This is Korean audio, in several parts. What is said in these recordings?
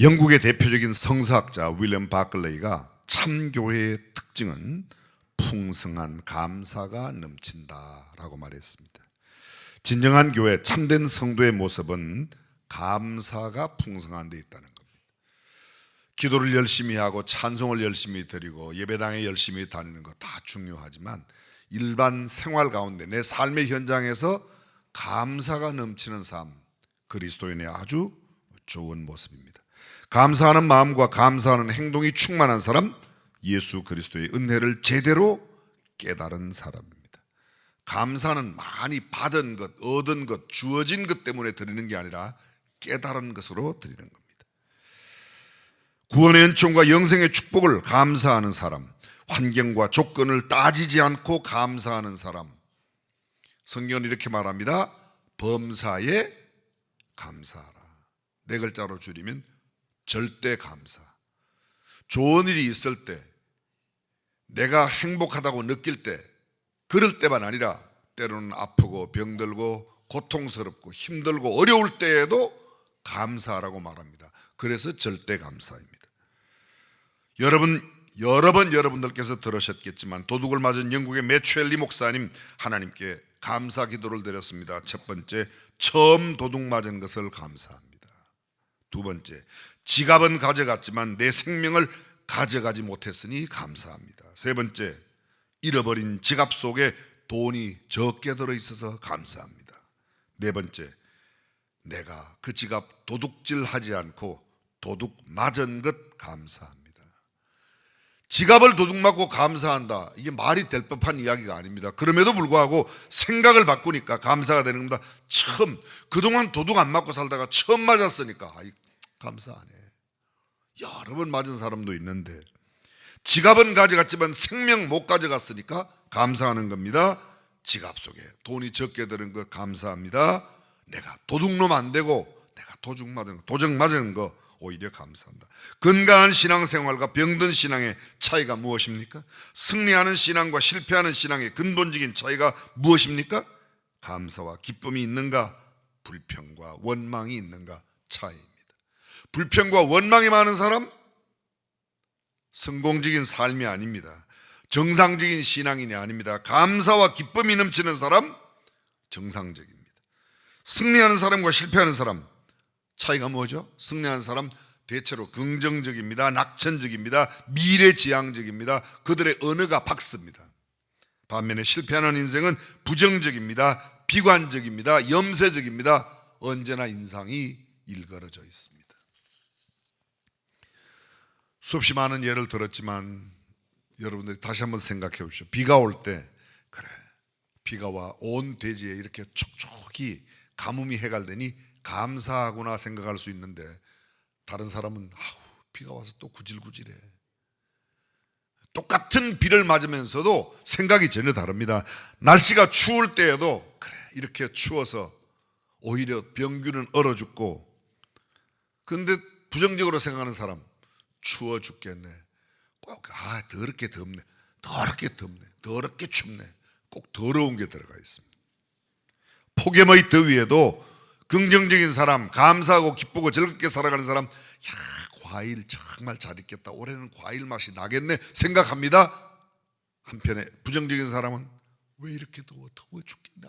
영국의 대표적인 성서학자 윌리엄 바클레이가 참교회의 특징은 풍성한 감사가 넘친다라고 말했습니다. 진정한 교회, 참된 성도의 모습은 감사가 풍성한 데 있다는 겁니다. 기도를 열심히 하고 찬송을 열심히 드리고 예배당에 열심히 다니는 거 다 중요하지만 일반 생활 가운데 내 삶의 현장에서 감사가 넘치는 삶, 그리스도인의 아주 좋은 모습입니다. 감사하는 마음과 감사하는 행동이 충만한 사람, 예수 그리스도의 은혜를 제대로 깨달은 사람입니다. 감사는 많이 받은 것, 얻은 것, 주어진 것 때문에 드리는 게 아니라 깨달은 것으로 드리는 겁니다. 구원의 은총과 영생의 축복을 감사하는 사람, 환경과 조건을 따지지 않고 감사하는 사람, 성경은 이렇게 말합니다. 범사에 감사하라. 네 글자로 줄이면 절대 감사. 좋은 일이 있을 때, 내가 행복하다고 느낄 때, 그럴 때만 아니라 때로는 아프고 병들고 고통스럽고 힘들고 어려울 때에도 감사하라고 말합니다. 그래서 절대 감사입니다. 여러 번 여러분들께서 들으셨겠지만 도둑을 맞은 영국의 매추엘리 목사님, 하나님께 감사 기도를 드렸습니다. 첫 번째, 처음 도둑 맞은 것을 감사합니다. 두 번째, 지갑은 가져갔지만 내 생명을 가져가지 못했으니 감사합니다. 세 번째, 잃어버린 지갑 속에 돈이 적게 들어있어서 감사합니다. 네 번째, 내가 그 지갑 도둑질하지 않고 도둑 맞은 것 감사합니다. 지갑을 도둑 맞고 감사한다, 이게 말이 될 법한 이야기가 아닙니다. 그럼에도 불구하고 생각을 바꾸니까 감사가 되는 겁니다. 처음, 그동안 도둑 안 맞고 살다가 처음 맞았으니까 감사하네. 여러 번 맞은 사람도 있는데 지갑은 가져갔지만 생명 못 가져갔으니까 감사하는 겁니다. 지갑 속에 돈이 적게 드는 거 감사합니다. 내가 도둑놈 안 되고 내가 도둑 맞은 거 오히려 감사한다. 건강한 신앙생활과 병든 신앙의 차이가 무엇입니까? 승리하는 신앙과 실패하는 신앙의 근본적인 차이가 무엇입니까? 감사와 기쁨이 있는가, 불평과 원망이 있는가 차이입니다. 불평과 원망이 많은 사람, 성공적인 삶이 아닙니다. 정상적인 신앙인이 아닙니다. 감사와 기쁨이 넘치는 사람, 정상적입니다. 승리하는 사람과 실패하는 사람 차이가 뭐죠? 승리하는 사람 대체로 긍정적입니다. 낙천적입니다. 미래지향적입니다. 그들의 언어가 박습니다. 반면에 실패하는 인생은 부정적입니다. 비관적입니다. 염세적입니다. 언제나 인상이 일그러져 있습니다. 수없이 많은 예를 들었지만 여러분들이 다시 한번 생각해 보십시오. 비가 올 때, 그래, 비가 와 온 대지에 이렇게 촉촉이 가뭄이 해갈되니 감사하구나 생각할 수 있는데, 다른 사람은 비가 와서 또 구질구질해. 똑같은 비를 맞으면서도 생각이 전혀 다릅니다. 날씨가 추울 때에도 그래, 이렇게 추워서 오히려 병균은 얼어 죽고, 그런데 부정적으로 생각하는 사람, 추워 죽겠네, 꼭 더럽게 덥네, 더럽게 덥네, 더럽게 춥네, 꼭 더러운 게 들어가 있습니다. 폭염의 더위에도 긍정적인 사람, 감사하고 기쁘고 즐겁게 살아가는 사람, 과일 정말 잘 익겠다, 올해는 과일 맛이 나겠네 생각합니다. 한편에 부정적인 사람은 왜 이렇게 더워 죽겠냐,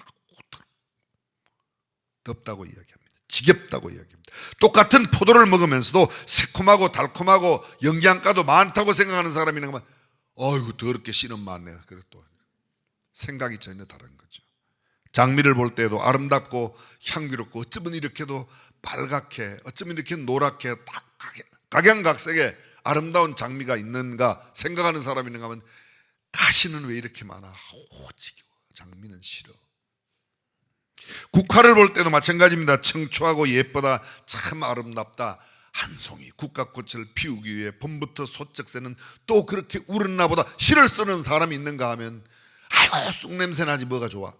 덥다고 이야기합니다. 지겹다고 이야기합니다. 똑같은 포도를 먹으면서도 새콤하고 달콤하고 영양가도 많다고 생각하는 사람이 있는 거면 어이구 더럽게 씨는 많네. 그래 또 생각이 전혀 다른 거죠. 장미를 볼 때도 아름답고 향기롭고 어쩌면 이렇게도 빨갛게, 어쩌면 이렇게 노랗게 딱 각양각색의 아름다운 장미가 있는가 생각하는 사람이 있는가 하면 가시는 왜 이렇게 많아, 지겨워, 장미는 싫어. 국화를 볼 때도 마찬가지입니다. 청초하고 예쁘다, 참 아름답다. 한 송이 국화꽃을 피우기 위해 봄부터 소쩍 새는 또 그렇게 우렸나 보다 시를 쓰는 사람이 있는가 하면 아이고 쑥냄새 나지 뭐가 좋아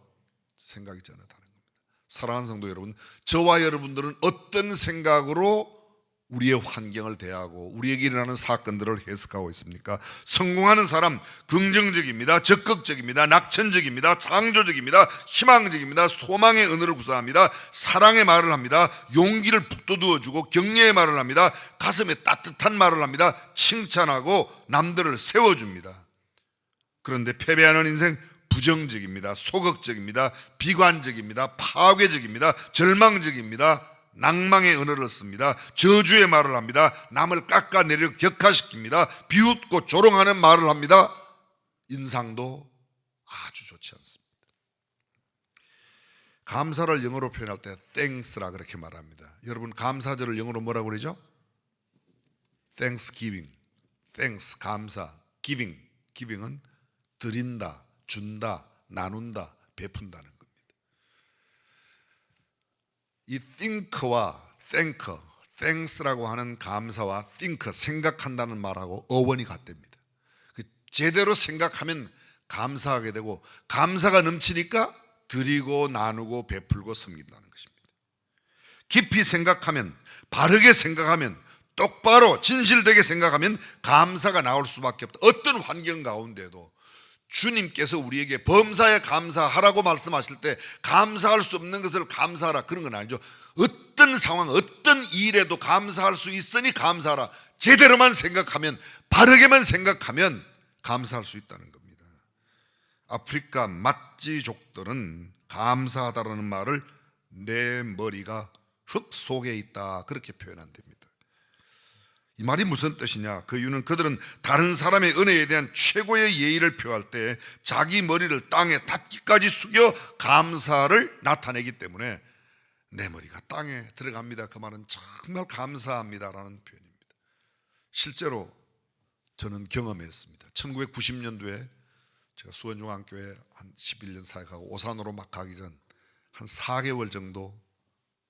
생각이 전혀 다른 겁니다. 사랑하는 성도 여러분, 저와 여러분들은 어떤 생각으로 우리의 환경을 대하고 우리에게 일어나는 사건들을 해석하고 있습니까? 성공하는 사람 긍정적입니다. 적극적입니다. 낙천적입니다. 창조적입니다. 희망적입니다. 소망의 언어를 구사합니다. 사랑의 말을 합니다. 용기를 북돋워주고 격려의 말을 합니다. 가슴에 따뜻한 말을 합니다. 칭찬하고 남들을 세워줍니다. 그런데 패배하는 인생 부정적입니다. 소극적입니다. 비관적입니다. 파괴적입니다. 절망적입니다. 낭망의 언어를 씁니다. 저주의 말을 합니다. 남을 깎아내려 격하시킵니다. 비웃고 조롱하는 말을 합니다. 인상도 아주 좋지 않습니다. 감사를 영어로 표현할 때 thanks라 그렇게 말합니다. 여러분, 감사절을 영어로 뭐라고 그러죠? thanksgiving. thanks, 감사. giving은 드린다, 준다, 나눈다, 베푼다는 겁니다. 이 think와 thank, thanks라고 하는 감사와 think, 생각한다는 말하고 어원이 같답니다. 제대로 생각하면 감사하게 되고, 감사가 넘치니까 드리고 나누고 베풀고 섬긴다는 것입니다. 깊이 생각하면, 바르게 생각하면, 똑바로 진실되게 생각하면 감사가 나올 수밖에 없다. 어떤 환경 가운데도 주님께서 우리에게 범사에 감사하라고 말씀하실 때 감사할 수 없는 것을 감사하라, 그런 건 아니죠. 어떤 상황, 어떤 일에도 감사할 수 있으니 감사하라. 제대로만 생각하면, 바르게만 생각하면 감사할 수 있다는 겁니다. 아프리카 마찌족들은 감사하다라는 말을 내 머리가 흙 속에 있다, 그렇게 표현한답니다. 이 말이 무슨 뜻이냐? 그 이유는 그들은 다른 사람의 은혜에 대한 최고의 예의를 표할 때 자기 머리를 땅에 닿기까지 숙여 감사를 나타내기 때문에 내 머리가 땅에 들어갑니다. 그 말은 정말 감사합니다라는 표현입니다. 실제로 저는 경험했습니다. 1990년도에 제가 수원중앙교회 한 11년 사역하고 오산으로 막 가기 전 한 4개월 정도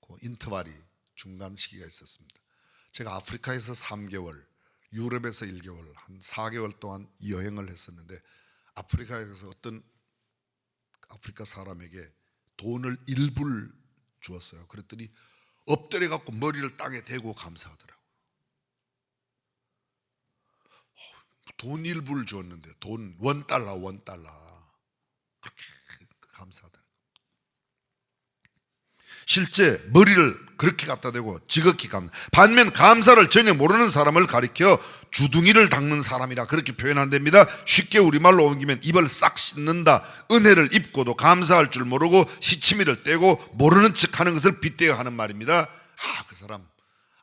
그 인터벌이 중간 시기가 있었습니다. 제가 아프리카에서 3개월, 유럽에서 1개월, 한 4개월 동안 여행을 했었는데, 아프리카에서 어떤 아프리카 사람에게 돈을 일부를 주었어요. 그랬더니 엎드려 갖고 머리를 땅에 대고 감사하더라고요. 돈 일부를 주었는데, 돈 $1 그렇게 감사하더라고요. 실제 머리를 그렇게 갖다 대고 지극히 감사. 반면 감사를 전혀 모르는 사람을 가리켜 주둥이를 닦는 사람이라 그렇게 표현한답니다. 쉽게 우리말로 옮기면 입을 싹 씻는다. 은혜를 입고도 감사할 줄 모르고 시치미를 떼고 모르는 척하는 것을 빗대어 하는 말입니다. 그 사람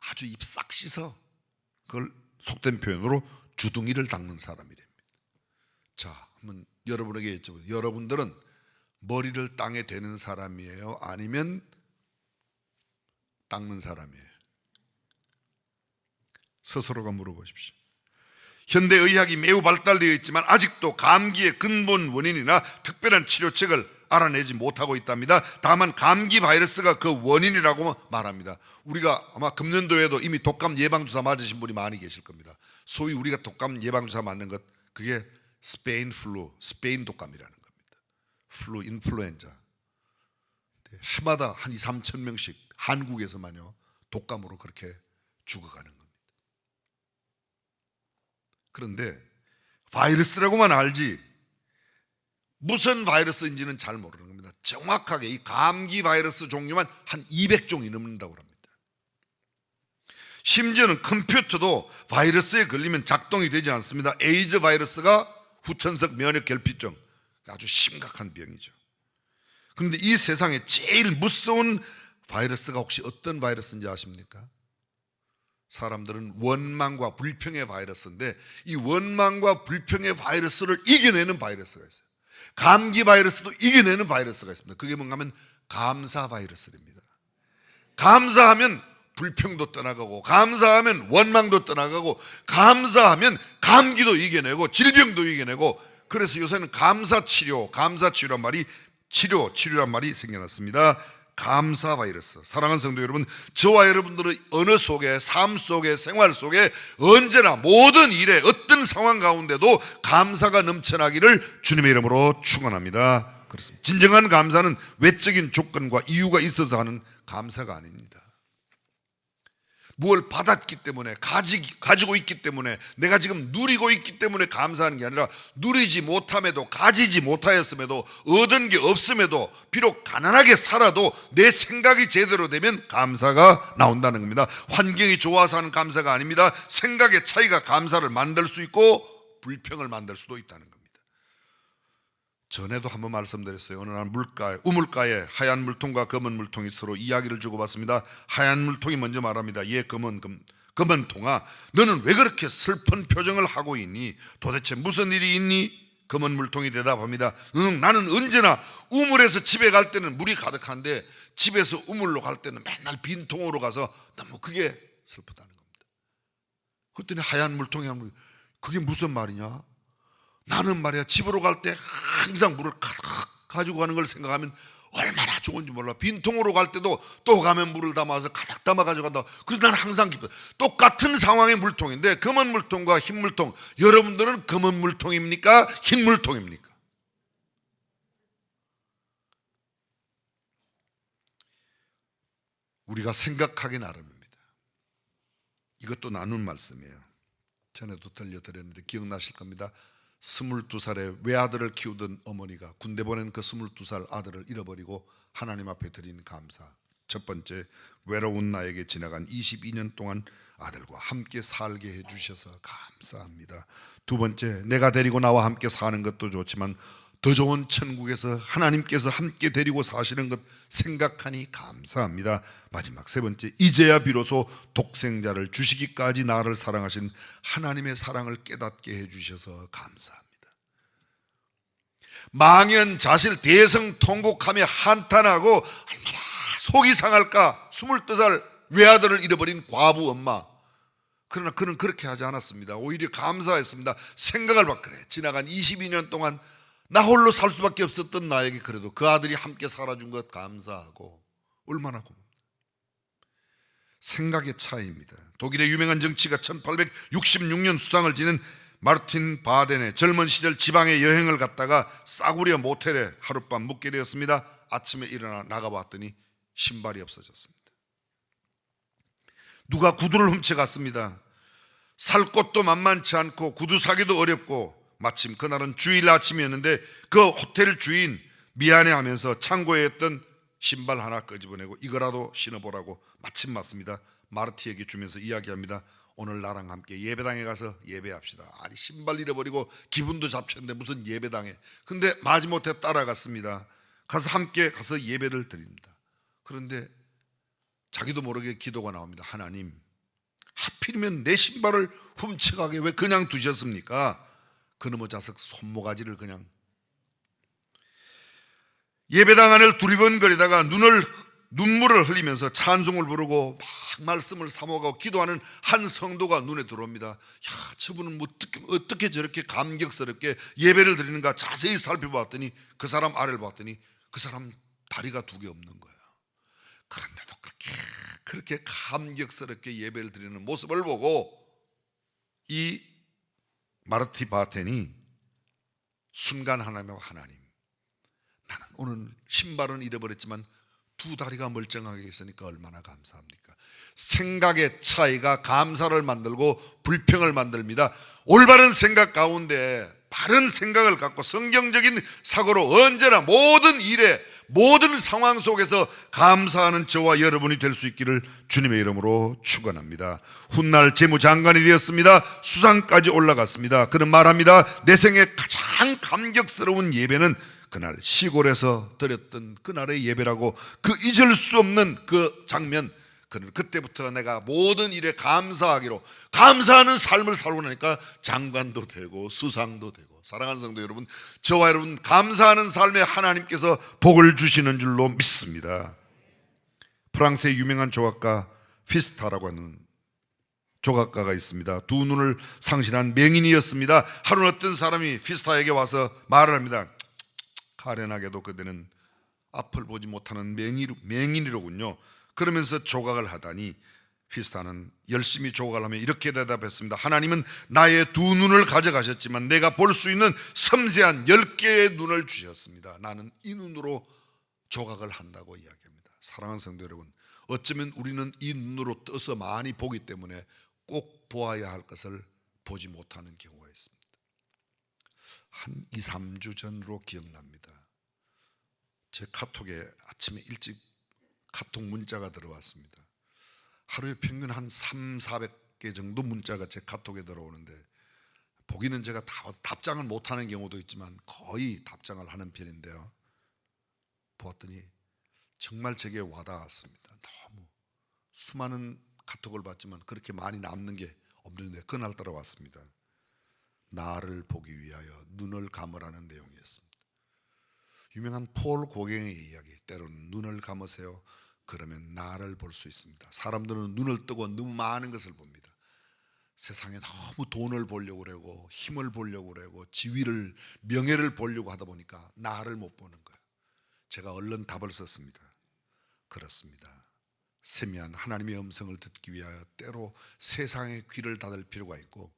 아주 입 싹 씻어. 그걸 속된 표현으로 주둥이를 닦는 사람이랍니다. 자, 한번 여러분에게 여쭤보세요. 여러분들은 머리를 땅에 대는 사람이에요? 아니면 닦는 사람이에요? 스스로가 물어보십시오. 현대의학이 매우 발달되어 있지만 아직도 감기의 근본 원인이나 특별한 치료책을 알아내지 못하고 있답니다. 다만 감기 바이러스가 그 원인이라고 말합니다. 우리가 아마 금년도에도 이미 독감 예방주사 맞으신 분이 많이 계실 겁니다. 소위 우리가 독감 예방주사 맞는 것, 그게 스페인 플루, 스페인 독감이라는 겁니다. 플루, 인플루엔자. 해마다 한 2~3천 명씩 한국에서만요 독감으로 그렇게 죽어가는 겁니다. 그런데 바이러스라고만 알지 무슨 바이러스인지는 잘 모르는 겁니다. 정확하게 이 감기 바이러스 종류만 한 200종이 넘는다고 합니다. 심지어는 컴퓨터도 바이러스에 걸리면 작동이 되지 않습니다. 에이즈 바이러스가 후천석 면역 결핍증, 아주 심각한 병이죠. 그런데 이 세상에 제일 무서운 바이러스가 혹시 어떤 바이러스인지 아십니까? 사람들은 원망과 불평의 바이러스인데, 이 원망과 불평의 바이러스를 이겨내는 바이러스가 있어요. 감기 바이러스도 이겨내는 바이러스가 있습니다. 그게 뭔가 하면 감사 바이러스입니다. 감사하면 불평도 떠나가고, 감사하면 원망도 떠나가고, 감사하면 감기도 이겨내고 질병도 이겨내고, 그래서 요새는 감사치료란 말이 치료란 말이 생겨났습니다. 감사 바이러스. 사랑하는 성도 여러분, 저와 여러분들의 언어 속에, 삶 속에, 생활 속에 언제나 모든 일에 어떤 상황 가운데도 감사가 넘쳐나기를 주님의 이름으로 축원합니다. 그렇습니다. 진정한 감사는 외적인 조건과 이유가 있어서 하는 감사가 아닙니다. 무엇을 받았기 때문에, 가지고 있기 때문에, 내가 지금 누리고 있기 때문에 감사하는 게 아니라, 누리지 못함에도, 가지지 못하였음에도, 얻은 게 없음에도, 비록 가난하게 살아도 내 생각이 제대로 되면 감사가 나온다는 겁니다. 환경이 좋아서 하는 감사가 아닙니다. 생각의 차이가 감사를 만들 수 있고 불평을 만들 수도 있다는 겁니다. 전에도 한번 말씀드렸어요. 어느 날 우물가에 하얀 물통과 검은 물통이 서로 이야기를 주고받습니다. 하얀 물통이 먼저 말합니다. 예, 검은 통아, 너는 왜 그렇게 슬픈 표정을 하고 있니? 도대체 무슨 일이 있니? 검은 물통이 대답합니다. 나는 언제나 우물에서 집에 갈 때는 물이 가득한데 집에서 우물로 갈 때는 맨날 빈 통으로 가서 너무 그게 슬프다는 겁니다. 그랬더니 하얀 물통이 하면, 그게 무슨 말이냐? 나는 말이야, 집으로 갈 때 항상 물을 가지고 가는 걸 생각하면 얼마나 좋은지 몰라. 빈통으로 갈 때도 또 가면 물을 담아서 가득 담아 가져간다. 그래서 나는 항상 기뻐. 똑같은 상황의 물통인데, 검은 물통과 흰 물통, 여러분들은 검은 물통입니까? 흰 물통입니까? 우리가 생각하기 나름입니다. 이것도 나눈 말씀이에요. 전에도 들려드렸는데 기억나실 겁니다. 22살의 외아들을 키우던 어머니가 군대 보낸 그 22살 아들을 잃어버리고 하나님 앞에 드린 감사. 첫 번째, 외로운 나에게 지나간 22년 동안 아들과 함께 살게 해주셔서 감사합니다. 두 번째, 내가 데리고 나와 함께 사는 것도 좋지만 더 좋은 천국에서 하나님께서 함께 데리고 사시는 것 생각하니 감사합니다. 마지막 세 번째, 이제야 비로소 독생자를 주시기까지 나를 사랑하신 하나님의 사랑을 깨닫게 해주셔서 감사합니다. 망연자실 대성통곡하며 한탄하고 얼마나 속이 상할까. 22살 외아들을 잃어버린 과부 엄마. 그러나 그는 그렇게 하지 않았습니다. 오히려 감사했습니다. 생각을 바꾸래. 지나간 22년 동안 나 홀로 살 수밖에 없었던 나에게 그래도 그 아들이 함께 살아준 것 감사하고, 얼마나 고맙습니다. 생각의 차이입니다. 독일의 유명한 정치가 1866년 수상을 지닌 마르틴 바덴의 젊은 시절 지방에 여행을 갔다가 싸구려 모텔에 하룻밤 묵게 되었습니다. 아침에 일어나 나가봤더니 신발이 없어졌습니다. 누가 구두를 훔쳐갔습니다. 살 곳도 만만치 않고 구두 사기도 어렵고, 마침 그날은 주일 아침이었는데 그 호텔 주인 미안해하면서 창고에 있던 신발 하나 끄집어내고 이거라도 신어보라고 마침 맞습니다. 마르티에게 주면서 이야기합니다. 오늘 나랑 함께 예배당에 가서 예배합시다. 아니, 신발 잃어버리고 기분도 잡쳤는데 무슨 예배당에. 근데 마지못해 따라갔습니다. 가서 함께 가서 예배를 드립니다. 그런데 자기도 모르게 기도가 나옵니다. 하나님, 하필이면 내 신발을 훔쳐가게 왜 그냥 두셨습니까? 그놈의 자석 손모가지를 그냥. 예배당 안을 두리번거리다가 눈물을 흘리면서 찬송을 부르고 막 말씀을 사모하고 기도하는 한 성도가 눈에 들어옵니다. 야, 저분은 어떻게 저렇게 감격스럽게 예배를 드리는가 자세히 살펴봤더니 그 사람 아래를 봤더니 그 사람 다리가 두 개 없는 거야. 그런데도 그렇게 감격스럽게 예배를 드리는 모습을 보고 이 마르티 바텐이 순간 하나님, 나는 오늘 신발은 잃어버렸지만 두 다리가 멀쩡하게 있으니까 얼마나 감사합니까? 생각의 차이가 감사를 만들고 불평을 만듭니다. 올바른 생각 가운데 바른 생각을 갖고 성경적인 사고로 언제나 모든 일에, 모든 상황 속에서 감사하는 저와 여러분이 될 수 있기를 주님의 이름으로 축원합니다. 훗날 재무장관이 되었습니다. 수상까지 올라갔습니다. 그는 말합니다. 내 생에 가장 감격스러운 예배는 그날 시골에서 드렸던 그날의 예배라고, 그 잊을 수 없는 그 장면. 그는 그때부터 내가 모든 일에 감사하기로, 감사하는 삶을 살고 나니까 장관도 되고 수상도 되고. 사랑하는 성도 여러분, 저와 여러분 감사하는 삶에 하나님께서 복을 주시는 줄로 믿습니다. 프랑스의 유명한 조각가 피스타라고 하는 조각가가 있습니다. 두 눈을 상실한 맹인이었습니다. 하루는 어떤 사람이 피스타에게 와서 말을 합니다. 가련하게도 그대는 앞을 보지 못하는 맹인이로군요. 그러면서 조각을 하다니 피스타는 열심히 조각을 하며 이렇게 대답했습니다. 하나님은 나의 두 눈을 가져가셨지만 내가 볼 수 있는 섬세한 10개의 눈을 주셨습니다. 나는 이 눈으로 조각을 한다고 이야기합니다. 사랑하는 성도 여러분, 어쩌면 우리는 이 눈으로 떠서 많이 보기 때문에 꼭 보아야 할 것을 보지 못하는 경우가 있습니다. 한 2, 3주 전으로 기억납니다. 제 카톡에 아침에 일찍 카톡 문자가 들어왔습니다. 하루에 평균 한 3, 400개 정도 문자가 제 카톡에 들어오는데, 보기는 제가 다 답장을 못하는 경우도 있지만 거의 답장을 하는 편인데요, 보았더니 정말 제게 와닿았습니다. 너무 수많은 카톡을 받지만 그렇게 많이 남는 게 없는데 그날따라 왔습니다. 나를 보기 위하여 눈을 감으라는 내용이었습니다. 유명한 폴 고갱의 이야기, 때로는 눈을 감으세요. 그러면 나를 볼 수 있습니다. 사람들은 눈을 뜨고 너무 많은 것을 봅니다. 세상에 너무 돈을 보려고 그러고 힘을 보려고 그러고 지위를, 명예를 보려고 하다 보니까 나를 못 보는 거예요. 제가 얼른 답을 썼습니다. 그렇습니다. 세미한 하나님의 음성을 듣기 위하여 때로 세상의 귀를 닫을 필요가 있고,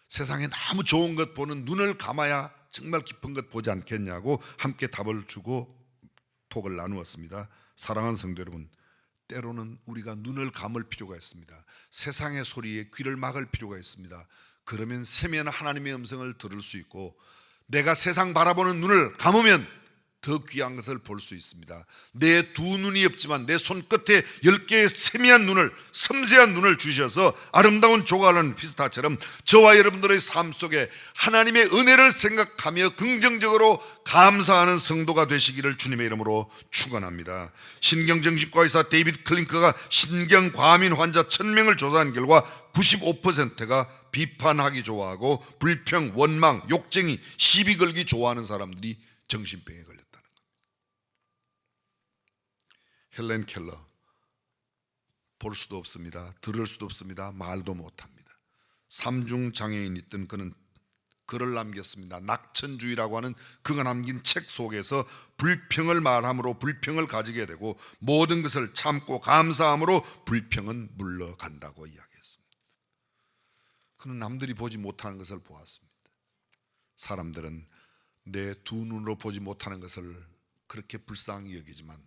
세상에 너무 좋은 것 보는 눈을 감아야 정말 깊은 것 보지 않겠냐고 함께 답을 주고 톡을 나누었습니다. 사랑하는 성도 여러분, 때로는 우리가 눈을 감을 필요가 있습니다. 세상의 소리에 귀를 막을 필요가 있습니다. 그러면 세미한 하나님의 음성을 들을 수 있고, 내가 세상 바라보는 눈을 감으면 더 귀한 것을 볼 수 있습니다. 내 두 눈이 없지만 내 손끝에 10개의 세미한 눈을, 섬세한 눈을 주셔서 아름다운 조각하는 피스타처럼 저와 여러분들의 삶 속에 하나님의 은혜를 생각하며 긍정적으로 감사하는 성도가 되시기를 주님의 이름으로 축원합니다. 신경정신과 의사 데이비드 클링크가 신경과민 환자 1000명을 조사한 결과 95%가 비판하기 좋아하고 불평, 원망, 욕쟁이, 시비 걸기 좋아하는 사람들이 정신병에 걸렸다는 겁니다. 헬렌 켈러, 볼 수도 없습니다. 들을 수도 없습니다. 말도 못합니다. 삼중 장애인이 있던 그는 글을 남겼습니다. 낙천주의라고 하는 그가 남긴 책 속에서 불평을 말함으로 불평을 가지게 되고, 모든 것을 참고 감사함으로 불평은 물러간다고 이야기했습니다. 그는 남들이 보지 못하는 것을 보았습니다. 사람들은 내 두 눈으로 보지 못하는 것을 그렇게 불쌍히 여기지만,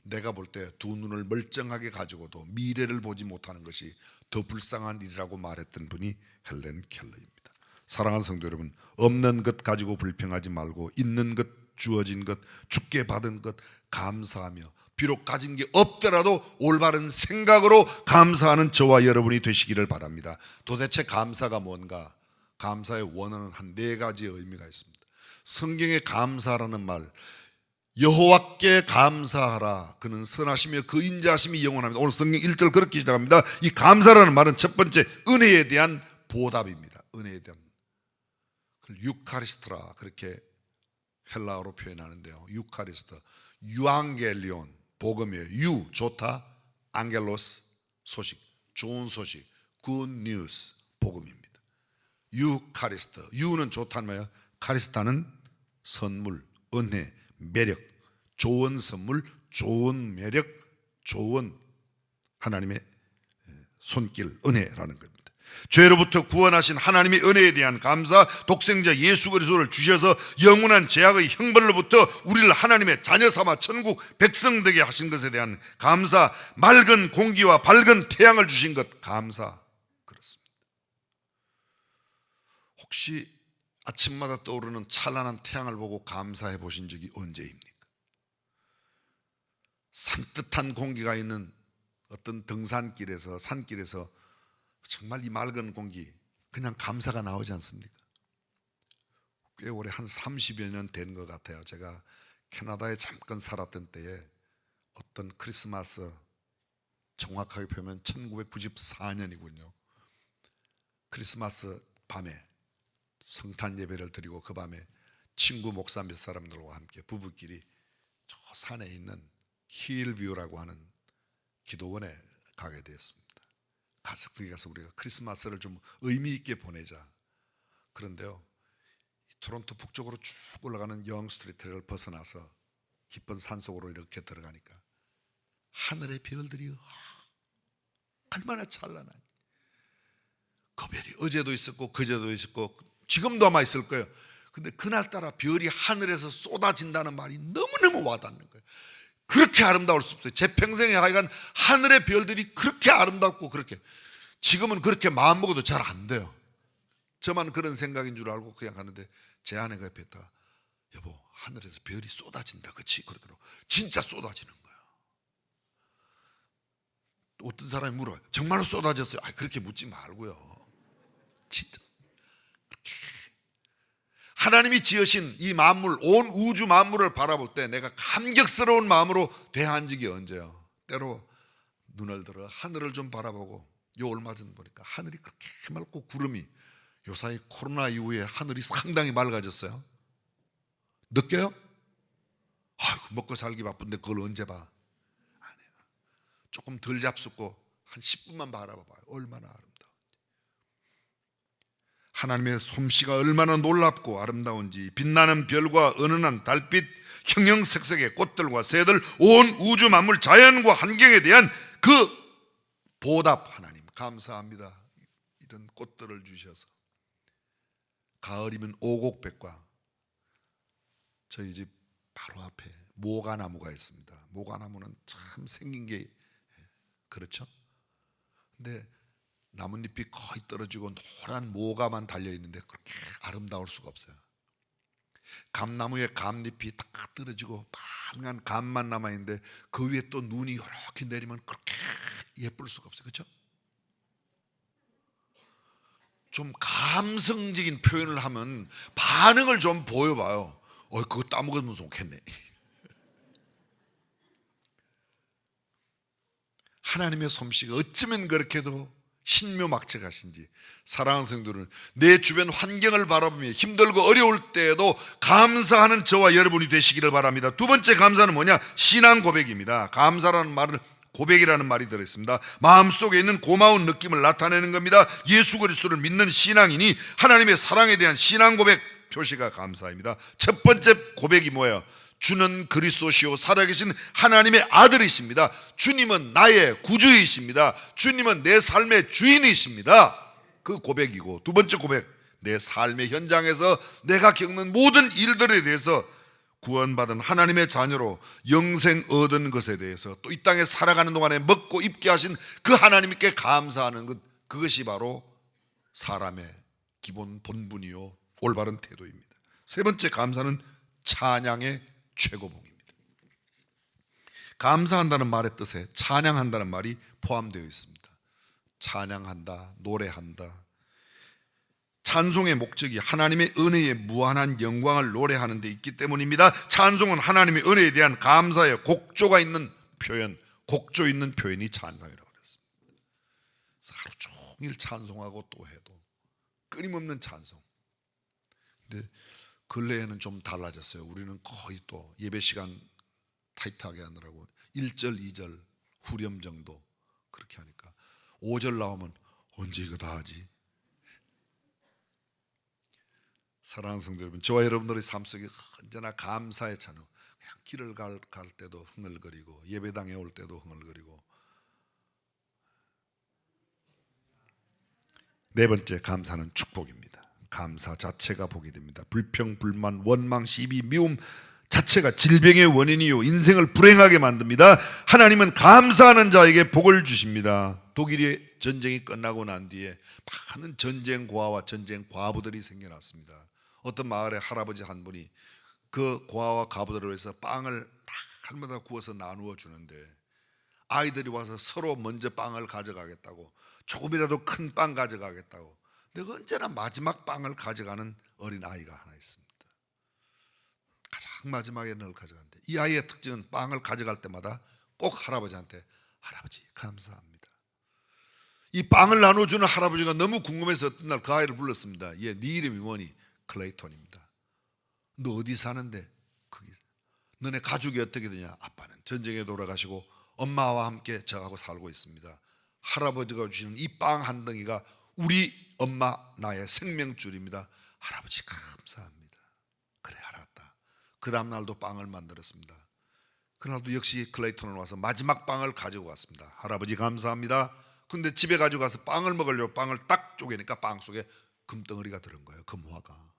내가 볼 때 두 눈을 멀쩡하게 가지고도 미래를 보지 못하는 것이 더 불쌍한 일이라고 말했던 분이 헬렌 켈러입니다. 사랑하는 성도 여러분, 없는 것 가지고 불평하지 말고 있는 것, 주어진 것, 주께 받은 것 감사하며, 비록 가진 게 없더라도 올바른 생각으로 감사하는 저와 여러분이 되시기를 바랍니다. 도대체 감사가 뭔가? 감사의 원어는 한 4가지의 의미가 있습니다. 성경의 감사라는 말, 여호와께 감사하라, 그는 선하시며 그 인자하심이 영원합니다. 오늘 성경 1절 그렇게 시작합니다. 이 감사라는 말은 첫 번째 은혜에 대한 보답입니다. 은혜에 대한, 유카리스트라 그렇게 헬라어로 표현하는데요, 유카리스트, 유앙겔리온, 복음이에요. 유, 좋다, 앙겔로스, 소식, 좋은 소식, 굿 뉴스, 복음입니다. 유카리스트, 유는 좋다는 말이에요. 카리스타는 선물, 은혜, 매력, 좋은 선물, 좋은 매력, 좋은 하나님의 손길, 은혜라는 겁니다. 죄로부터 구원하신 하나님의 은혜에 대한 감사, 독생자 예수 그리스도를 주셔서 영원한 죄악의 형벌로부터 우리를 하나님의 자녀 삼아 천국 백성 되게 하신 것에 대한 감사, 맑은 공기와 밝은 태양을 주신 것 감사, 그렇습니다. 혹시 아침마다 떠오르는 찬란한 태양을 보고 감사해 보신 적이 언제입니까? 산뜻한 공기가 있는 어떤 등산길에서, 산길에서 정말 이 맑은 공기, 그냥 감사가 나오지 않습니까? 꽤 오래, 한 30여 년 된 것 같아요. 제가 캐나다에 잠깐 살았던 때에 어떤 크리스마스, 정확하게 보면 1994년이군요. 크리스마스 밤에 성탄 예배를 드리고 그 밤에 친구 목사 몇 사람들과 함께 부부끼리 저 산에 있는 힐뷰라고 하는 기도원에 가게 되었습니다. 거기 가서 우리가 크리스마스를 좀 의미 있게 보내자. 그런데요, 토론토 북쪽으로 쭉 올라가는 영 스트리트를 벗어나서 깊은 산속으로 이렇게 들어가니까 하늘의 별들이 얼마나 찬란하니, 그 별이 어제도 있었고 그제도 있었고 지금도 아마 있을 거예요. 근데 그날따라 별이 하늘에서 쏟아진다는 말이 너무너무 와닿는 거예요. 그렇게 아름다울 수 없어요. 제 평생에 하여간 하늘의 별들이 그렇게 아름답고 그렇게, 지금은 그렇게 마음먹어도 잘 안 돼요. 저만 그런 생각인 줄 알고 그냥 하는데 제 아내가 옆에 있다가 여보, 하늘에서 별이 쏟아진다, 그치? 그러더라고. 진짜 쏟아지는 거야. 어떤 사람이 물어요. 정말로 쏟아졌어요? 그렇게 묻지 말고요. 진짜 하나님이 지으신 이 만물, 온 우주 만물을 바라볼 때 내가 감격스러운 마음으로 대한 적이 언제요? 때로 눈을 들어 하늘을 좀 바라보고, 요 얼마 전 보니까 하늘이 그렇게 맑고 구름이, 요사이 코로나 이후에 하늘이 상당히 맑아졌어요. 느껴요? 먹고 살기 바쁜데 그걸 언제 봐? 아니야. 조금 덜 잡숫고 한 10분만 바라봐봐요. 얼마나 아름다워. 하나님의 솜씨가 얼마나 놀랍고 아름다운지, 빛나는 별과 은은한 달빛, 형형색색의 꽃들과 새들, 온 우주 만물 자연과 환경에 대한 그 보답, 하나님 감사합니다. 이런 꽃들을 주셔서. 가을이면 오곡백과, 저희 집 바로 앞에 모가나무가 있습니다. 모가나무는 참 생긴 게 그렇죠. 근데 나뭇잎이 거의 떨어지고 노란 모가만 달려있는데 그렇게 아름다울 수가 없어요. 감나무에 감잎이 딱 떨어지고 빨간 감만 남아있는데 그 위에 또 눈이 이렇게 내리면 그렇게 예쁠 수가 없어요. 그렇죠? 좀 감성적인 표현을 하면 반응을 좀 보여봐요. 그거 따먹으면 좋겠네. 하나님의 솜씨가 어쩌면 그렇게도 신묘막측하신지. 사랑하는 성도들은 내 주변 환경을 바라보며 힘들고 어려울 때에도 감사하는 저와 여러분이 되시기를 바랍니다. 두 번째 감사는 뭐냐? 신앙 고백입니다. 감사라는 말은 고백이라는 말이 들어있습니다. 마음속에 있는 고마운 느낌을 나타내는 겁니다. 예수 그리스도를 믿는 신앙이니 하나님의 사랑에 대한 신앙 고백 표시가 감사입니다. 첫 번째 고백이 뭐예요? 주는 그리스도시요 살아계신 하나님의 아들이십니다. 주님은 나의 구주이십니다. 주님은 내 삶의 주인이십니다. 그 고백이고, 두 번째 고백, 내 삶의 현장에서 내가 겪는 모든 일들에 대해서 구원받은 하나님의 자녀로 영생 얻은 것에 대해서, 또 이 땅에 살아가는 동안에 먹고 입게 하신 그 하나님께 감사하는 것, 그것이 바로 사람의 기본 본분이요 올바른 태도입니다. 세 번째 감사는 찬양의 최고봉입니다. 감사한다는 말의 뜻에 찬양한다는 말이 포함되어 있습니다. 찬양한다, 노래한다. 찬송의 목적이 하나님의 은혜의 무한한 영광을 노래하는 데 있기 때문입니다. 찬송은 하나님의 은혜에 대한 감사의 곡조가 있는 표현, 곡조 있는 표현이 찬송이라고 그랬습니다. 그래서 하루 종일 찬송하고 또 해도 끊임없는 찬송. 근데 근래에는 좀 달라졌어요. 우리는 거의 또 예배 시간 타이트하게 하느라고 1절, 2절 후렴 정도 그렇게 하니까 5절 나오면 언제 이거 다 하지? 사랑하는 성도 여러분, 저와 여러분들의 삶 속에 언제나 감사의 찬양, 그냥 길을 갈 때도 흥얼거리고 예배당에 올 때도 흥얼거리고. 네 번째 감사는 축복입니다. 감사 자체가 복이 됩니다. 불평, 불만, 원망, 시비, 미움 자체가 질병의 원인이요 인생을 불행하게 만듭니다. 하나님은 감사하는 자에게 복을 주십니다. 독일의 전쟁이 끝나고 난 뒤에 많은 전쟁 고아와 전쟁 과부들이 생겨났습니다. 어떤 마을에 할아버지 한 분이 그 고아와 과부들을 위해서 빵을 날마다 구워서 나누어 주는데, 아이들이 와서 서로 먼저 빵을 가져가겠다고, 조금이라도 큰 빵 가져가겠다고. 근데 언제나 마지막 빵을 가져가는 어린 아이가 하나 있습니다. 가장 마지막에 늘 가져간대. 이 아이의 특징은 빵을 가져갈 때마다 꼭 할아버지한테, 할아버지 감사합니다. 이 빵을 나눠주는 할아버지가 너무 궁금해서 어떤 날 그 아이를 불렀습니다. 네 이름이 뭐니? 클레이톤입니다. 너 어디 사는데? 거기. 너네 가족이 어떻게 되냐? 아빠는 전쟁에 돌아가시고 엄마와 함께 저하고 살고 있습니다. 할아버지가 주시는 이 빵 한 덩이가 우리 엄마 나의 생명줄입니다. 할아버지 감사합니다. 그래 알았다. 그 다음 날도 빵을 만들었습니다. 그날도 역시 클레이톤을 와서 마지막 빵을 가지고 왔습니다. 할아버지 감사합니다. 근데 집에 가지고 가서 빵을 먹으려고 빵을 딱 쪼개니까 빵 속에 금덩어리가 들은 거예요. 금화가.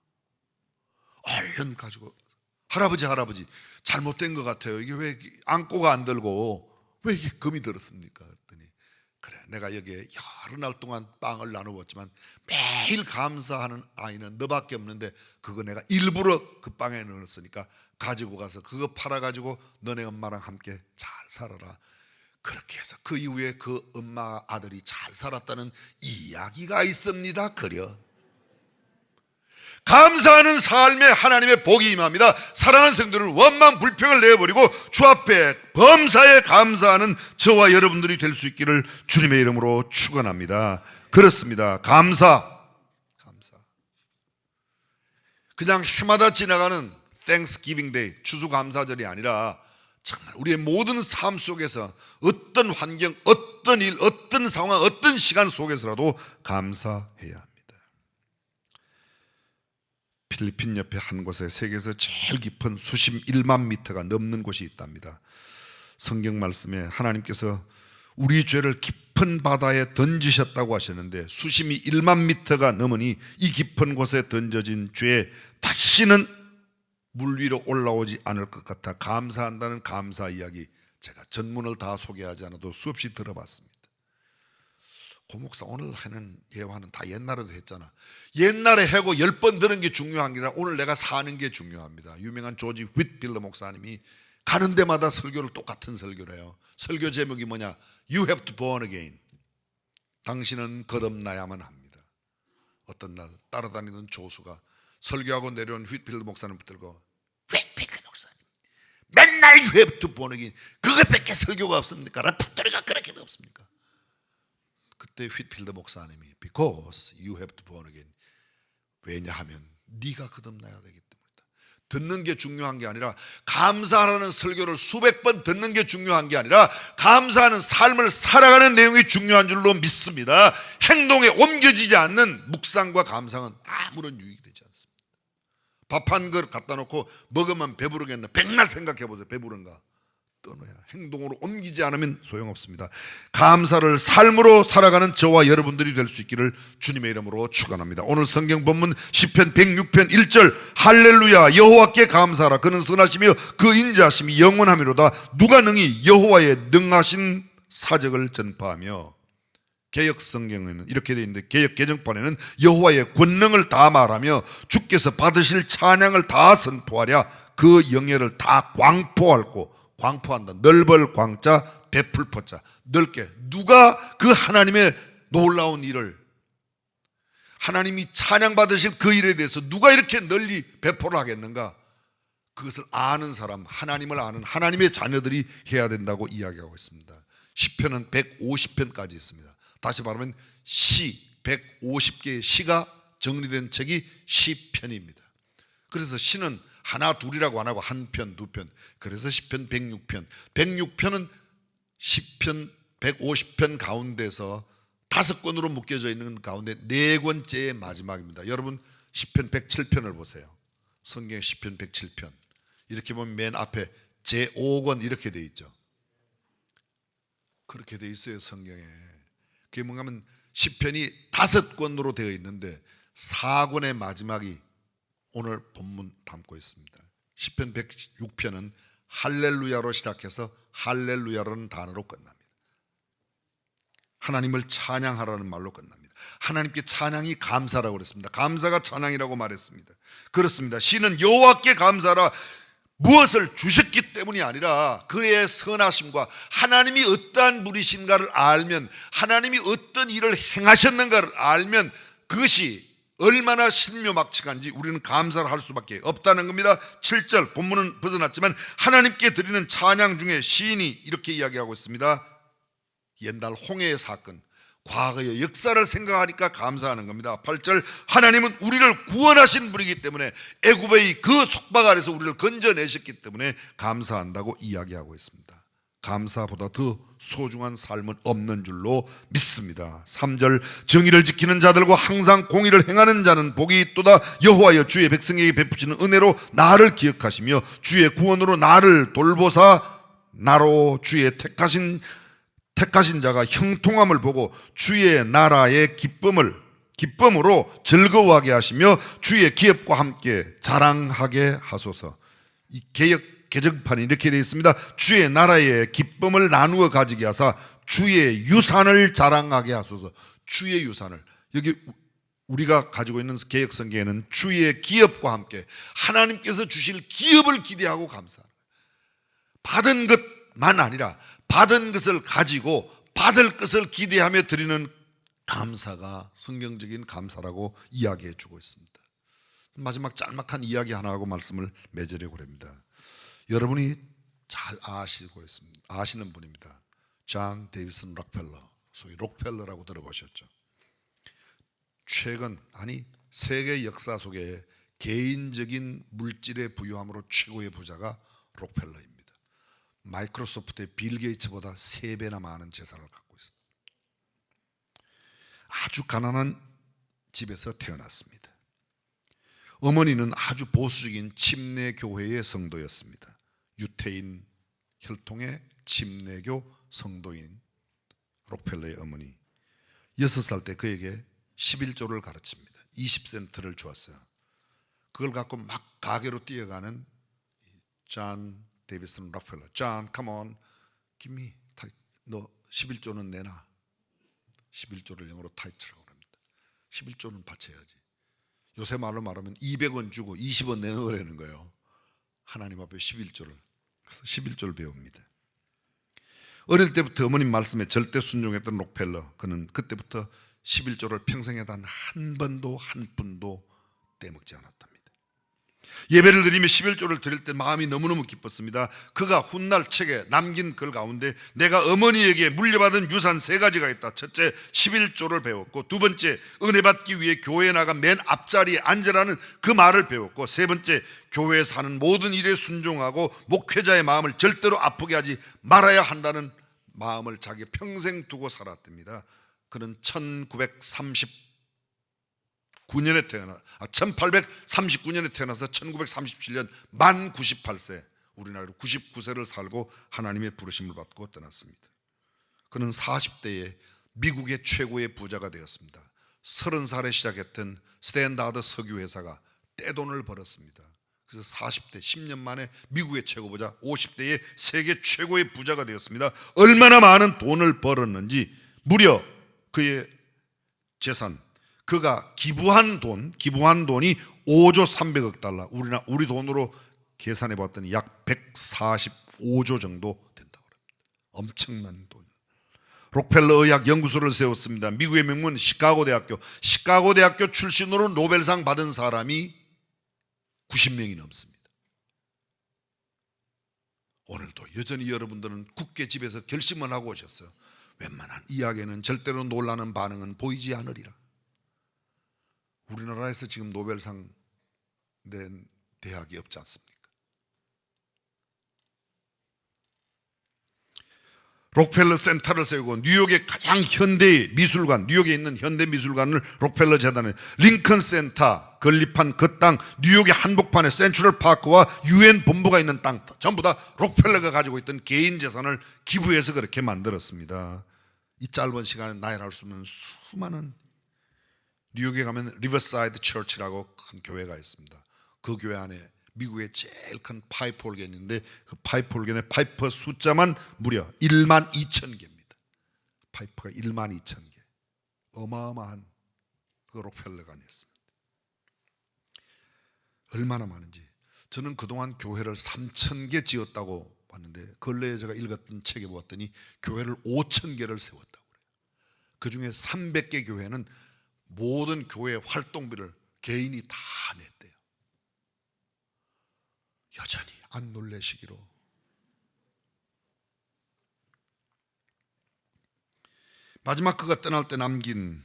얼른 가지고 할아버지 잘못된 것 같아요. 이게 왜 안고가 안 들고 왜 이게 금이 들었습니까? 그랬더니 그래, 내가 여기에 여러 날 동안 빵을 나누었지만 매일 감사하는 아이는 너밖에 없는데 그거 내가 일부러 그 빵에 넣었으니까 가지고 가서 그거 팔아가지고 너네 엄마랑 함께 잘 살아라. 그렇게 해서 그 이후에 그 엄마 아들이 잘 살았다는 이야기가 있습니다. 그려 감사하는 삶에 하나님의 복이 임합니다. 사랑하는 성도들, 원망 불평을 내버리고 주 앞에 범사에 감사하는 저와 여러분들이 될 수 있기를 주님의 이름으로 축원합니다. 그렇습니다. 감사 그냥 해마다 지나가는 Thanksgiving Day, 추수감사절이 아니라 정말 우리의 모든 삶 속에서 어떤 환경, 어떤 일, 어떤 상황, 어떤 시간 속에서라도 감사해야 합니다. 필리핀 옆에 한 곳에 세계에서 제일 깊은 수심 1만 미터가 넘는 곳이 있답니다. 성경 말씀에 하나님께서 우리 죄를 깊은 바다에 던지셨다고 하셨는데 수심이 1만 미터가 넘으니 이 깊은 곳에 던져진 죄 다시는 물 위로 올라오지 않을 것 같아 감사한다는 감사 이야기, 제가 전문을 다 소개하지 않아도 수없이 들어봤습니다. 고목사 오늘 하는 예화는 다 옛날에도 했잖아. 옛날에 하고 10번 들은 게 중요한 게 아니라 오늘 내가 사는 게 중요합니다. 유명한 조지 휘트필더 목사님이 가는 데마다 설교를 똑같은 설교를 해요. 설교 제목이 뭐냐? You have to born again. 당신은 거듭나야만 합니다. 어떤 날 따라다니던 조수가 설교하고 내려온 휘트필더 목사님 붙들고, 휘트필더 목사님 맨날 You have to born again, 그것밖에 설교가 없습니까? 레퍼토리가 그렇게도 없습니까? 그때 휘트필더 목사님이 Because you have to born again, 왜냐하면 네가 거듭나야 되기 때문이다. 듣는 게 중요한 게 아니라, 감사하는 설교를 수백 번 듣는 게 중요한 게 아니라 감사하는 삶을 살아가는 내용이 중요한 줄로 믿습니다. 행동에 옮겨지지 않는 묵상과 감상은 아무런 유익이 되지 않습니다. 밥 한 그릇 갖다 놓고 먹으면 배부르겠나? 백날 생각해 보세요. 배부른가? 떠나야, 행동으로 옮기지 않으면 소용없습니다. 감사를 삶으로 살아가는 저와 여러분들이 될 수 있기를 주님의 이름으로 축원합니다. 오늘 성경 본문 시편 106편 1절 할렐루야 여호와께 감사하라. 그는 선하시며 그 인자하심이 영원하미로다. 누가 능히 여호와의 능하신 사적을 전파하며. 개역 성경에는 이렇게 되어 있는데, 개역 개정판에는 여호와의 권능을 다 말하며 주께서 받으실 찬양을 다 선포하랴. 그 영예를 다 광포할고, 광포한다. 넓을 광자, 베풀 포자, 넓게. 누가 그 하나님의 놀라운 일을, 하나님이 찬양받으실 그 일에 대해서 누가 이렇게 널리 배포를 하겠는가? 그것을 아는 사람, 하나님을 아는 하나님의 자녀들이 해야 된다고 이야기하고 있습니다. 시편은 150편까지 있습니다. 다시 말하면 시 150개의 시가 정리된 책이 시편입니다. 그래서 시는 하나 둘이라고 안 하고 한 편, 두 편. 그래서 시편 106편. 106편은 시편 150편 가운데서 5권으로 묶여져 있는 가운데 4권째의 마지막입니다. 여러분 시편 107편을 보세요. 성경 시편 107편. 이렇게 보면 맨 앞에 제5권 이렇게 돼 있죠. 그렇게 돼 있어요, 성경에. 그게 뭔가 하면 시편이 5권으로 되어 있는데 4권의 마지막이 오늘 본문 담고 있습니다. 시편 106편은 할렐루야로 시작해서 할렐루야라는 단어로 끝납니다. 하나님을 찬양하라는 말로 끝납니다. 하나님께 찬양이 감사라고 그랬습니다. 감사가 찬양이라고 말했습니다. 그렇습니다. 시는 여호와께 감사하라. 무엇을 주셨기 때문이 아니라 그의 선하심과 하나님이 어떠한 분이신가를 알면, 하나님이 어떤 일을 행하셨는가를 알면 그것이 얼마나 신묘막측한지 우리는 감사를 할 수밖에 없다는 겁니다. 7절 본문은 벗어났지만 하나님께 드리는 찬양 중에 시인이 이렇게 이야기하고 있습니다. 옛날 홍해의 사건, 과거의 역사를 생각하니까 감사하는 겁니다. 8절 하나님은 우리를 구원하신 분이기 때문에, 애굽의 그 속박 아래서 우리를 건져내셨기 때문에 감사한다고 이야기하고 있습니다. 감사보다 더 소중한 삶은 없는 줄로 믿습니다. 3절 정의를 지키는 자들과 항상 공의를 행하는 자는 복이 있도다. 여호와여 주의 백성에게 베푸시는 은혜로 나를 기억하시며 주의 구원으로 나를 돌보사 나로 주의 택하신 자가 형통함을 보고 주의 나라의 기쁨으로 즐거워하게 하시며 주의 기업과 함께 자랑하게 하소서. 이 개역 개정판이 이렇게 되어 있습니다. 주의 나라의 기쁨을 나누어 가지게 하사 주의 유산을 자랑하게 하소서. 주의 유산을, 여기 우리가 가지고 있는 개역 성경에는 주의 기업과 함께 하나님께서 주실 기업을 기대하고 감사하는 거예요. 받은 것만 아니라 받은 것을 가지고 받을 것을 기대하며 드리는 감사가 성경적인 감사라고 이야기해 주고 있습니다. 마지막 짤막한 이야기 하나 하고 말씀을 맺으려고 합니다. 여러분이 잘 아시는 분입니다. 존 데이비슨 록펠러, 소위 록펠러라고 들어보셨죠? 최근, 아니 세계 역사 속에 개인적인 물질의 부유함으로 최고의 부자가 록펠러입니다. 마이크로소프트의 빌 게이츠보다 3배나 많은 재산을 갖고 있습니다. 아주 가난한 집에서 태어났습니다. 어머니는 아주 보수적인 침례교회의 성도였습니다. 유태인 혈통의 침례교 성도인 록펠러의 어머니, 6살 때 그에게 11조를 가르칩니다. 20센트를 주었어요. 그걸 갖고 막 가게로 뛰어가는 존 데이비슨 록펠러. 존, come on, give me, 너 11조는 내놔. 11조를 영어로 타이츠라고 합니다. 11조는 바쳐야지. 요새 말로 말하면 200원 주고 20원 내놓으라는 거예요. 하나님 앞에 11조를. 그래서 11조를 배웁니다. 어릴 때부터 어머님 말씀에 절대 순종했던 록펠러, 그는 그때부터 11조를 평생에 단 한 번도 한 푼도 떼먹지 않았답니다. 예배를 드리며 11조를 드릴 때 마음이 너무너무 기뻤습니다. 그가 훗날 책에 남긴 글 가운데 내가 어머니에게 물려받은 유산 3가지가 있다. 첫째, 11조를 배웠고, 두 번째, 은혜 받기 위해 교회에 나가 맨 앞자리에 앉으라는 그 말을 배웠고, 세 번째, 교회에서 하는 모든 일에 순종하고 목회자의 마음을 절대로 아프게 하지 말아야 한다는 마음을 자기 평생 두고 살았답니다. 그는 1839년에 태어나서 1937년 만 98세, 우리나라로 99세를 살고 하나님의 부르심을 받고 떠났습니다. 그는 40대에 미국의 최고의 부자가 되었습니다. 30살에 시작했던 스탠다드 석유회사가 떼돈을 벌었습니다. 그래서 40대 10년 만에 미국의 최고 부자, 50대에 세계 최고의 부자가 되었습니다. 얼마나 많은 돈을 벌었는지, 무려 그의 재산, 그가 기부한 돈이 5조 300억 달러, 우리 돈으로 계산해 봤더니 약 145조 정도 된다고 합니다. 엄청난 돈. 록펠러 의학 연구소를 세웠습니다. 미국의 명문 시카고 대학교 출신으로 노벨상 받은 사람이 90명이 넘습니다. 오늘도 여전히 여러분들은 굳게 집에서 결심을 하고 오셨어요. 웬만한 이야기는 절대로 놀라는 반응은 보이지 않으리라. 우리나라에서 지금 노벨상 낸 대학이 없지 않습니까? 록펠러 센터를 세우고 뉴욕의 가장 현대 미술관, 뉴욕에 있는 현대 미술관을 록펠러 재단에, 링컨 센터 건립한 그 땅, 뉴욕의 한복판에 센트럴 파크와 UN 본부가 있는 땅, 전부 다 록펠러가 가지고 있던 개인 재산을 기부해서 그렇게 만들었습니다. 이 짧은 시간에 나열할 수 없는 수많은, 뉴욕에 가면 리버사이드 처치라고 큰 교회가 있습니다. 그 교회 안에 미국의 제일 큰 파이프 올겐이 있는데 그 파이프 올겐의 파이프 숫자만 무려 1만 2천 개입니다. 파이프가 1만 2천 개. 어마어마한 그 록펠러가 있습니다. 얼마나 많은지. 저는 그동안 교회를 3천 개 지었다고 봤는데 근래에 제가 읽었던 책에 보았더니 교회를 5천 개를 세웠다고 그래요. 그 중에 300개 교회는 모든 교회 활동비를 개인이 다 냈대요. 여전히 안 놀래시기로. 마지막 그가 떠날 때 남긴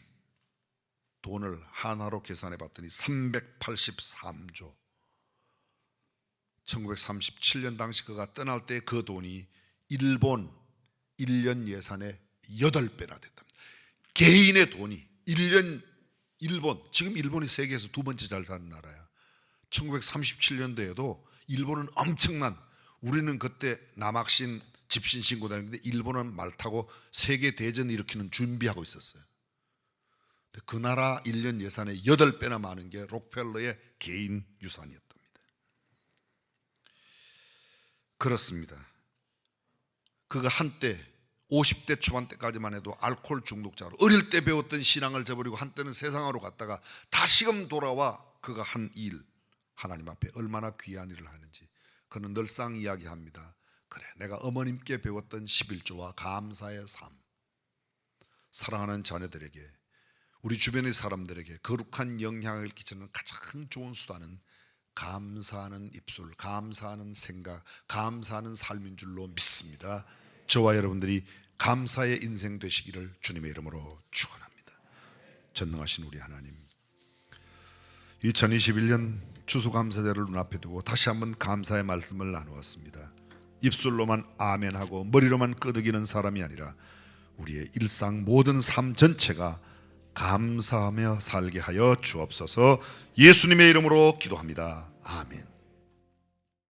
돈을 하나로 계산해 봤더니 383조. 1937년 당시 그가 떠날 때 그 돈이 일본 1년 예산의 8배나 됐답니다. 개인의 돈이 1년, 지금 일본이 세계에서 2번째 잘 사는 나라야. 1937년도에도 일본은 엄청난, 우리는 그때 남학신 집신 신고 다녔는데 일본은 말 타고 세계 대전 일으키는 준비하고 있었어요. 그 나라 1년 예산의 8배나 많은 게 록펠러의 개인 유산이었답니다. 그렇습니다. 그가 한때 50대 초반 때까지만 해도 알코올 중독자로 어릴 때 배웠던 신앙을 저버리고 한때는 세상으로 갔다가 다시금 돌아와 그가 한 일, 하나님 앞에 얼마나 귀한 일을 하는지 그는 늘상 이야기합니다. 그래, 내가 어머님께 배웠던 11조와 감사의 삶, 사랑하는 자녀들에게, 우리 주변의 사람들에게 거룩한 영향을 끼치는 가장 좋은 수단은 감사하는 입술, 감사하는 생각, 감사하는 삶인 줄로 믿습니다. 저와 여러분들이 감사의 인생 되시기를 주님의 이름으로 축원합니다. 전능하신 우리 하나님, 2021년 추수감사절을 눈앞에 두고 다시 한번 감사의 말씀을 나누었습니다. 입술로만 아멘하고 머리로만 끄덕이는 사람이 아니라 우리의 일상 모든 삶 전체가 감사하며 살게 하여 주옵소서. 예수님의 이름으로 기도합니다. 아멘.